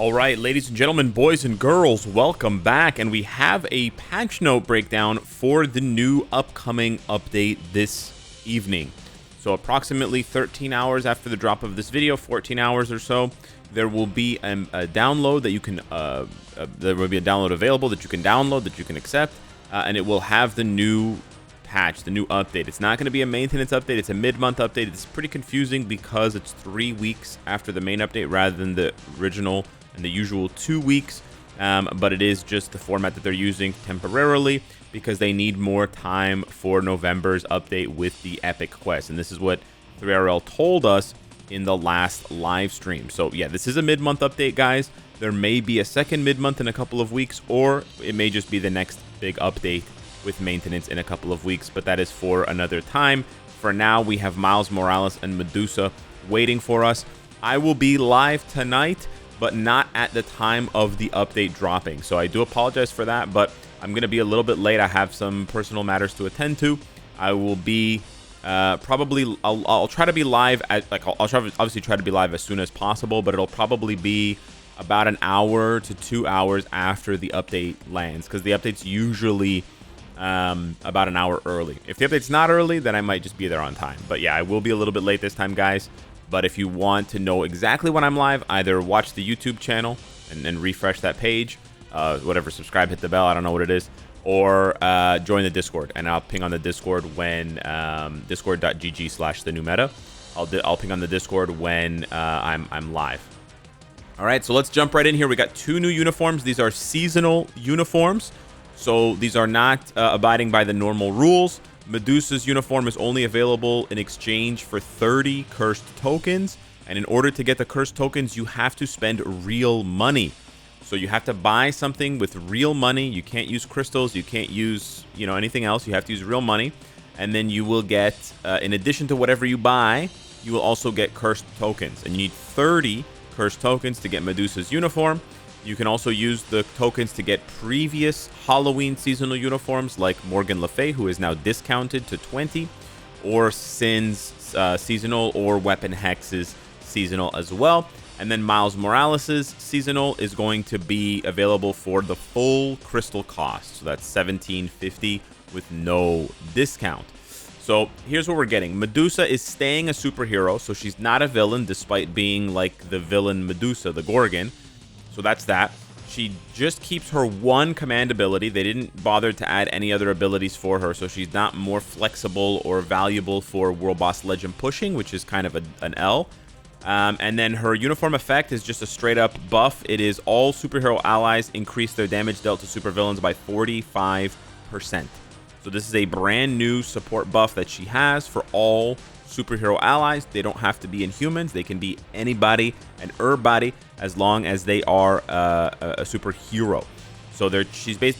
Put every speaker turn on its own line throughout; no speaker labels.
All right, ladies and gentlemen, boys and girls, welcome back. And we have a patch note breakdown for the new upcoming update this evening. So approximately 13 hours after the drop of this video, 14 hours or so, there will be a download that you can, there will be a download available that you can download, that you can accept, and it will have the new patch, the new update. It's not going to be a maintenance update. It's a mid-month update. It's pretty confusing because it's 3 weeks after the main update rather than the original and the usual 2 weeks. But it is just the format that they're using temporarily because they need more time for November's update with the Epic Quest. And this is what 3RL told us in the last live stream. So yeah, this is a mid-month update, guys. There may be a second mid-month in a couple of weeks, or it may just be the next big update with maintenance in a couple of weeks, but that is for another time. For now, we have Miles Morales and Medusa waiting for us. I will be live tonight, but not at the time of the update dropping. So I do apologize for that, but I'm going to be a little bit late. I have some personal matters to attend to. I will be probably, I'll try to be live at, like, I'll obviously try to be live as soon as possible, but it'll probably be about an hour to 2 hours after the update lands, because the update's usually about an hour early. If the update's not early, then I might just be there on time. But yeah, I will be a little bit late this time, guys. But if you want to know exactly when I'm live, either watch the YouTube channel and then refresh that page, whatever, subscribe, hit the bell, I don't know what it is, or join the Discord, and I'll ping on the Discord when discord.gg/thenewmeta. I'll ping on the Discord when I'm live. All right, so let's jump right in here. We got 2 new uniforms. These are seasonal uniforms, so these are not abiding by the normal rules. Medusa's uniform is only available in exchange for 30 cursed tokens, and in order to get the cursed tokens, you have to spend real money. So you have to buy something with real money. You can't use crystals, you can't use, you know, anything else. You have to use real money, and then you will get, in addition to whatever you buy, you will also get cursed tokens, and you need 30 cursed tokens to get Medusa's uniform. You can also use the tokens to get previous Halloween seasonal uniforms like Morgan Le Fay, who is now discounted to 20, or Sin's seasonal, or Weapon Hex's seasonal as well. And then Miles Morales' seasonal is going to be available for the full crystal cost. So that's $17.50 with no discount. So here's what we're getting. Medusa is staying a superhero, so she's not a villain despite being like the villain Medusa, the Gorgon. So that's that. She just keeps her one command ability. They didn't bother to add any other abilities for her, so she's not more flexible or valuable for World Boss Legend pushing, which is kind of an L. And then her uniform effect is just a straight up buff. It is all superhero allies increase their damage dealt to supervillains by 45%. So this is a brand new support buff that she has for all superhero allies. They don't have to be Inhumans. They can be anybody and everybody as long as they are a superhero. So they're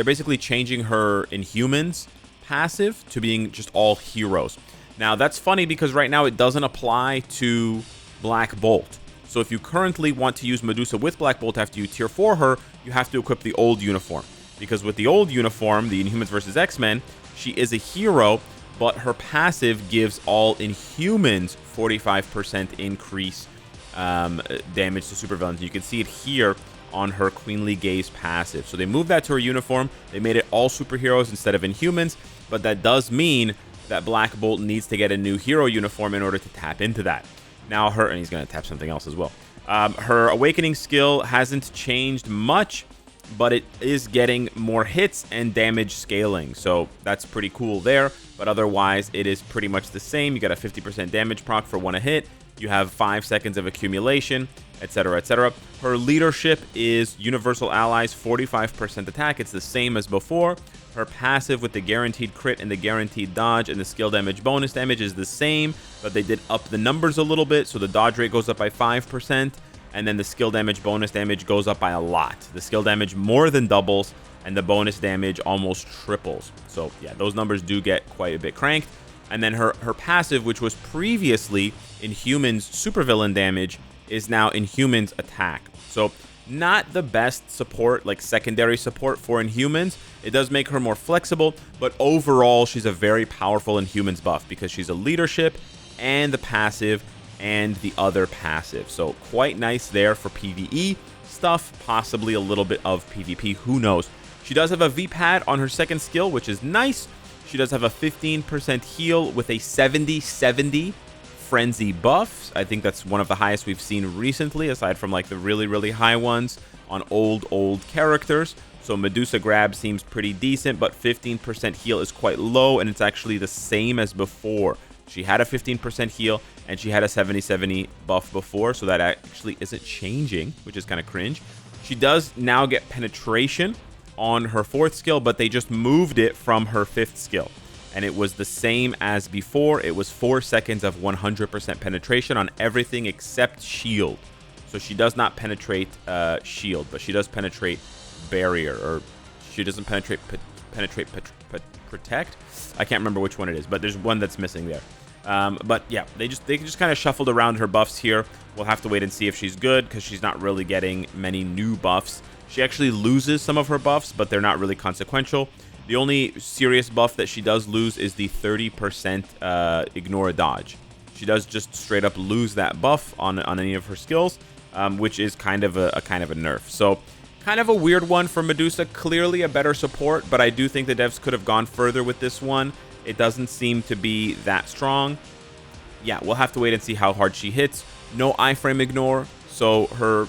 basically changing her Inhumans passive to being just all heroes. Now that's funny because right now it doesn't apply to Black Bolt. So if you currently want to use Medusa with Black Bolt after you tier 4 her, you have to equip the old uniform. Because with the old uniform, the Inhumans vs. X-Men, she is a hero, but her passive gives all Inhumans 45% increase damage to supervillains. You can see it here on her Queenly Gaze passive. So they moved that to her uniform. They made it all superheroes instead of Inhumans, but that does mean that Black Bolt needs to get a new hero uniform in order to tap into that. Now and he's going to tap something else as well. Her Awakening skill hasn't changed much, but it is getting more hits and damage scaling, so that's pretty cool there. But otherwise, it is pretty much the same. You got a 50% damage proc for 1 hit. You have 5 seconds of accumulation, etc., etc. Her leadership is Universal Allies, 45% attack. It's the same as before. Her passive with the guaranteed crit and the guaranteed dodge and the skill damage bonus damage is the same, but they did up the numbers a little bit, so the dodge rate goes up by 5%. And then the skill damage bonus damage goes up by a lot. The skill damage more than doubles, and the bonus damage almost triples. So yeah, those numbers do get quite a bit cranked. And then her passive, which was previously Inhumans supervillain damage, is now Inhumans attack. So not the best support, like secondary support for Inhumans. It does make her more flexible, but overall she's a very powerful Inhumans buff because she's a leadership and the passive and the other passive. So quite nice there for PvE. stuff, possibly a little bit of PvP, who knows. She does have a V-pad on her second skill, which is nice. She does have a 15% heal with a 70/70 frenzy buff. I think that's one of the highest we've seen recently, aside from like the really high ones on old characters. So Medusa grab seems pretty decent, but 15% heal is quite low, and it's actually the same as before. She had a 15% heal, and she had a 70/70 buff before, so that actually isn't changing, which is kind of cringe. She does now get penetration on her fourth skill, but they just moved it from her fifth skill. And it was the same as before. It was 4 seconds of 100% penetration on everything except shield. So she does not penetrate shield, but she does penetrate barrier, or she doesn't penetrate protect. I can't remember which one it is, but there's one that's missing there. But yeah, they just kind of shuffled around her buffs here. We'll have to wait and see if she's good, because she's not really getting many new buffs. She actually loses some of her buffs, but they're not really consequential. The only serious buff that she does lose is the 30% ignore a dodge. She does just straight up lose that buff on any of her skills, which is kind of a nerf. So kind of a weird one for Medusa. Clearly a better support, but I do think the devs could have gone further with this one. It doesn't seem to be that strong. Yeah, we'll have to wait and see how hard she hits. No iframe ignore, so her,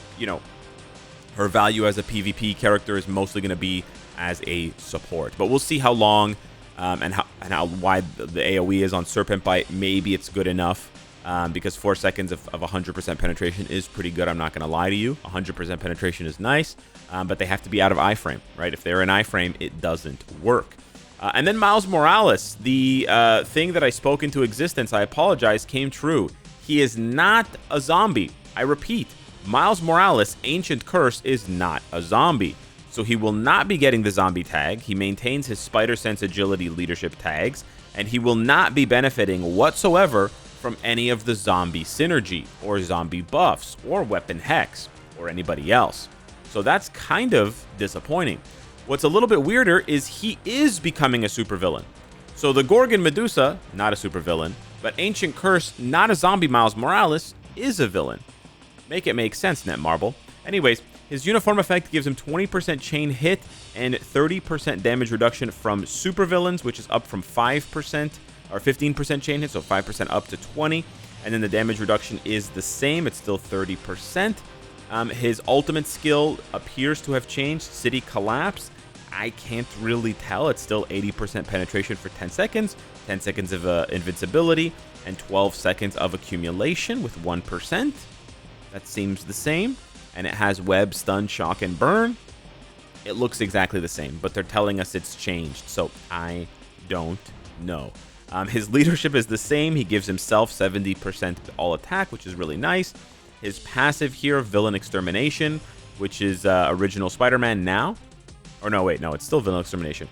her value as a PvP character is mostly going to be as a support. But we'll see how long and how wide the AoE is on Serpent Bite. Maybe it's good enough, because 4 seconds of 100% penetration is pretty good. I'm not going to lie to you. 100% penetration is nice, but they have to be out of iframe, right? If they're in iframe, it doesn't work. And then Miles Morales, the thing that I spoke into existence, I apologize, came true. He is not a zombie. I repeat, Miles Morales, Ancient Curse, is not a zombie. So he will not be getting the zombie tag. He maintains his Spider Sense Agility leadership tags, and he will not be benefiting whatsoever from any of the zombie synergy, or zombie buffs, or weapon hex, or anybody else. So that's kind of disappointing. What's a little bit weirder is he is becoming a supervillain. So the Gorgon Medusa, not a supervillain, but Ancient Curse, not a zombie Miles Morales, is a villain. Make it make sense, Netmarble. Anyways, his uniform effect gives him 20% chain hit and 30% damage reduction from supervillains, which is up from 5% or 15% chain hit, so 5% up to 20. And then the damage reduction is the same. It's still 30%. His ultimate skill appears to have changed, City Collapse. I can't really tell. It's still 80% penetration for 10 seconds, 10 seconds of invincibility, and 12 seconds of accumulation with 1%. That seems the same. And it has web, stun, shock, and burn. It looks exactly the same, but they're telling us it's changed, so I don't know. His leadership is the same. He gives himself 70% all attack, which is really nice. His passive here, Villain Extermination, which is original Spider-Man now. Or no, wait, no, it's still Villain Extermination.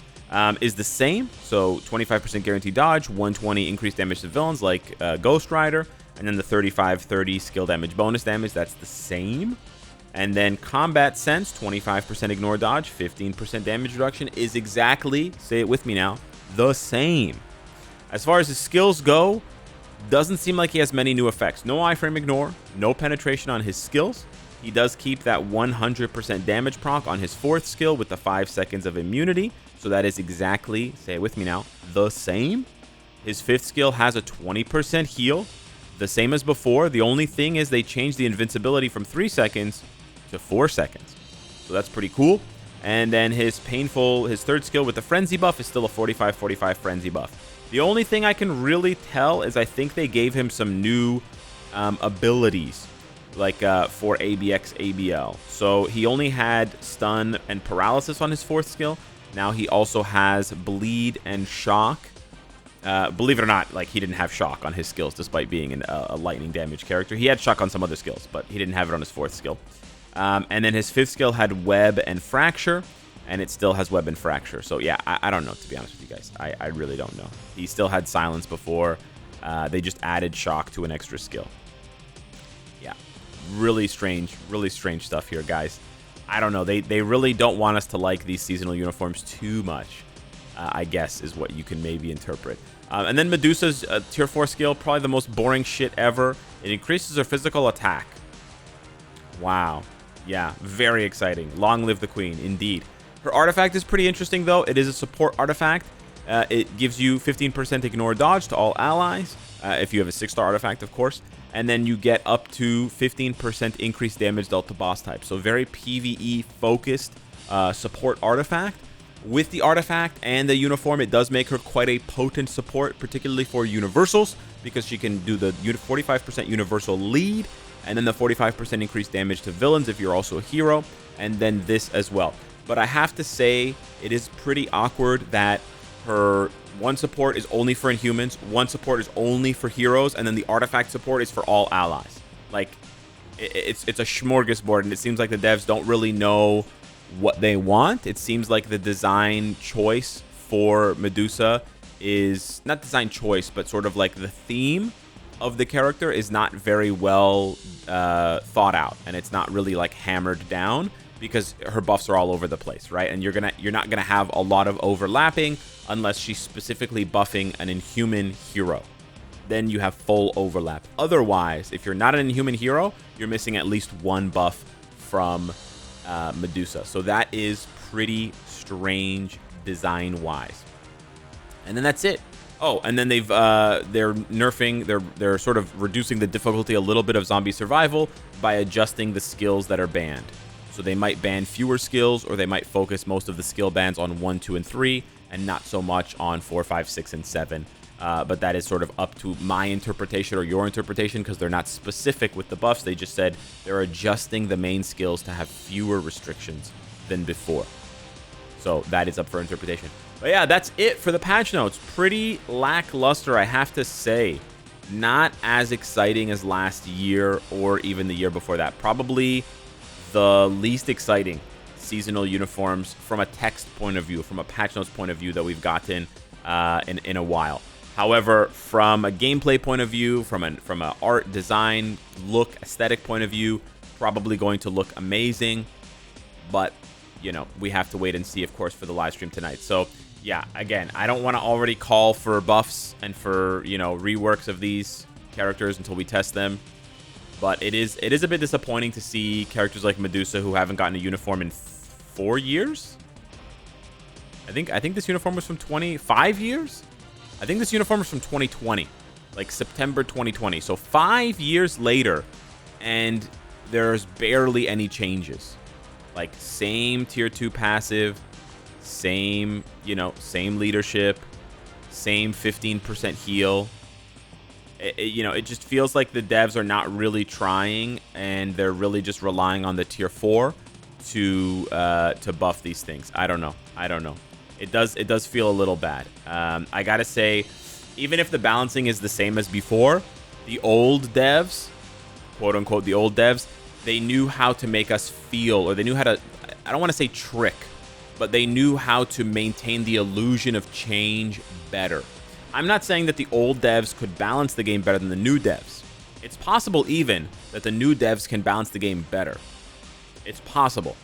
Is the same. So 25% guaranteed dodge, 120 increased damage to villains like Ghost Rider, and then the 35-30 skill damage bonus damage, that's the same. And then Combat Sense, 25% ignore dodge, 15% damage reduction, is exactly, say it with me now, the same. As far as his skills go, doesn't seem like he has many new effects. No iframe ignore, no penetration on his skills. He does keep that 100% damage proc on his fourth skill with the 5 seconds of immunity. So that is exactly, say it with me now, the same. His fifth skill has a 20% heal, the same as before. The only thing is they changed the invincibility from 3 seconds to 4 seconds. So that's pretty cool. And then his third skill with the frenzy buff is still a 45-45 frenzy buff. The only thing I can really tell is I think they gave him some new abilities, like for ABX, ABL. So he only had stun and paralysis on his fourth skill. Now he also has bleed and shock. Believe it or not, like, he didn't have shock on his skills despite being a lightning damage character. He had shock on some other skills, but he didn't have it on his fourth skill. And then his fifth skill had web and fracture, and it still has web and fracture. So yeah, I don't know, to be honest with you guys. I really don't know. He still had silence before. They just added shock to an extra skill. Yeah, really strange stuff here, guys. I don't know. They really don't want us to like these seasonal uniforms too much, I guess, is what you can maybe interpret. And then Medusa's tier 4 skill, probably the most boring shit ever. It increases her physical attack. Wow. Yeah, very exciting. Long live the queen, indeed. Her artifact is pretty interesting, though. It is a support artifact. It gives you 15% ignore dodge to all allies, if you have a 6-star artifact, of course. And then you get up to 15% increased damage dealt to boss type. So very PvE-focused support artifact. With the artifact and the uniform, it does make her quite a potent support, particularly for universals, because she can do the 45% universal lead, and then the 45% increased damage to villains if you're also a hero, and then this as well. But I have to say, it is pretty awkward that her one support is only for Inhumans, one support is only for heroes, and then the artifact support is for all allies. Like, it's a smorgasbord, and it seems like the devs don't really know what they want. It seems like the design choice for Medusa is not design choice, but sort of like the theme of the character is not very well thought out, and it's not really like hammered down, because her buffs are all over the place, right? And you're not gonna have a lot of overlapping unless she's specifically buffing an Inhuman hero. Then you have full overlap. Otherwise, if you're not an Inhuman hero, you're missing at least one buff from Medusa. So that is pretty strange design-wise. And then that's it. Oh, and then they're nerfing, they're sort of reducing the difficulty a little bit of zombie survival by adjusting the skills that are banned. So they might ban fewer skills, or they might focus most of the skill bans on 1, 2, and 3, and not so much on 4, 5, 6, and 7. But that is sort of up to my interpretation or your interpretation, because they're not specific with the buffs. They just said they're adjusting the main skills to have fewer restrictions than before. So that is up for interpretation. But yeah, that's it for the patch notes. Pretty lackluster, I have to say. Not as exciting as last year or even the year before that. Probably the least exciting seasonal uniforms from a text point of view, from a patch notes point of view that we've gotten in a while. However, from a gameplay point of view, from an art, design, look, aesthetic point of view, probably going to look amazing. But, you know, we have to wait and see, of course, for the live stream tonight. So, yeah, again, I don't want to already call for buffs and for, you know, reworks of these characters until we test them. But it is a bit disappointing to see characters like Medusa who haven't gotten a uniform in 4 years. I think this uniform was from 5 years. I think this uniform is from 2020, like September 2020. So 5 years later, and there's barely any changes. Like, same tier 2 passive, same, you know, same leadership, same 15% heal. You know, it just feels like the devs are not really trying, and they're really just relying on the tier 4 to buff these things. I don't know. It does feel a little bad. I gotta say, even if the balancing is the same as before, the old devs, quote unquote, the old devs, they knew how to make us feel, or they knew how to, I don't want to say trick, but they knew how to maintain the illusion of change better. I'm not saying that the old devs could balance the game better than the new devs. It's possible even that the new devs can balance the game better. It's possible.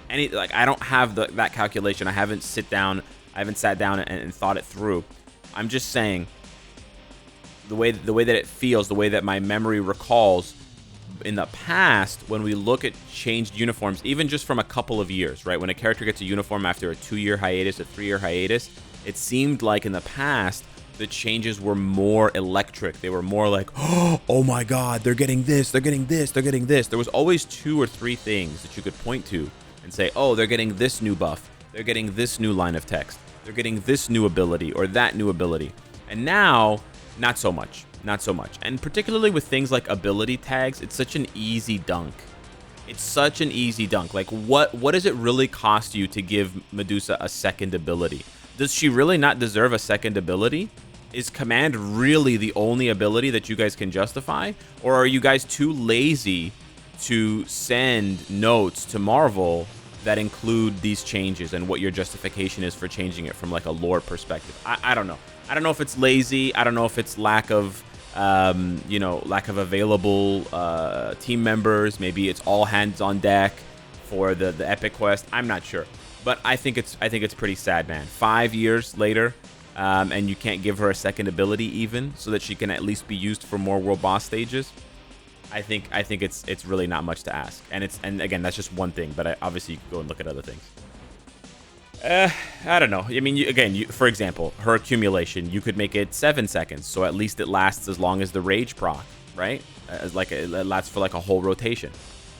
Like, I don't have that calculation. I haven't sat down and thought it through. I'm just saying the way that it feels, the way that my memory recalls in the past, when we look at changed uniforms, even just from a couple of years, right? When a character gets a uniform after a 2-year hiatus, a 3-year hiatus, it seemed like in the past the changes were more electric. They were more like, oh my god, they're getting this, they're getting this, they're getting this. There was always 2 or 3 things that you could point to and say, oh, they're getting this new buff, they're getting this new line of text, they're getting this new ability or that new ability. And now, not so much. And particularly with things like ability tags, it's such an easy dunk. Like, what does it really cost you to give Medusa a second ability? Does she really not deserve a second ability? Is command really the only ability that you guys can justify? Or are you guys too lazy to send notes to Marvel that include these changes and what your justification is for changing it from like a lore perspective? I don't know. I don't know if it's lazy. I don't know if it's lack of available team members. Maybe it's all hands on deck for the epic quest. I'm not sure. But I think it's pretty sad, man. 5 years later, and you can't give her a second ability even, so that she can at least be used for more world boss stages. I think it's really not much to ask. And again, that's just one thing, but obviously you can go and look at other things. I don't know. I mean, for example, her accumulation, you could make it 7 seconds, so at least it lasts as long as the rage proc, right? It lasts for like a whole rotation.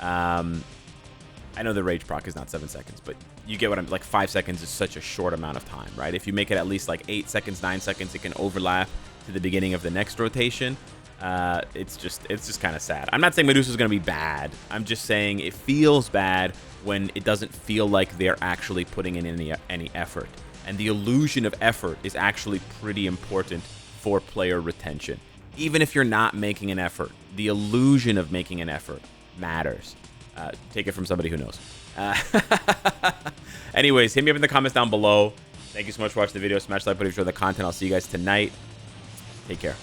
I know the rage proc is not 7 seconds, but you get what I'm like. 5 seconds is such a short amount of time, right? If you make it at least like 8 seconds, 9 seconds, it can overlap to the beginning of the next rotation. It's just kind of sad. I'm not saying Medusa's going to be bad. I'm just saying it feels bad when it doesn't feel like they're actually putting in any effort. And the illusion of effort is actually pretty important for player retention. Even if you're not making an effort, the illusion of making an effort matters. Take it from somebody who knows. Anyways, hit me up in the comments down below. Thank you so much for watching the video. Smash the like button if you enjoyed the content. I'll see you guys tonight. Take care.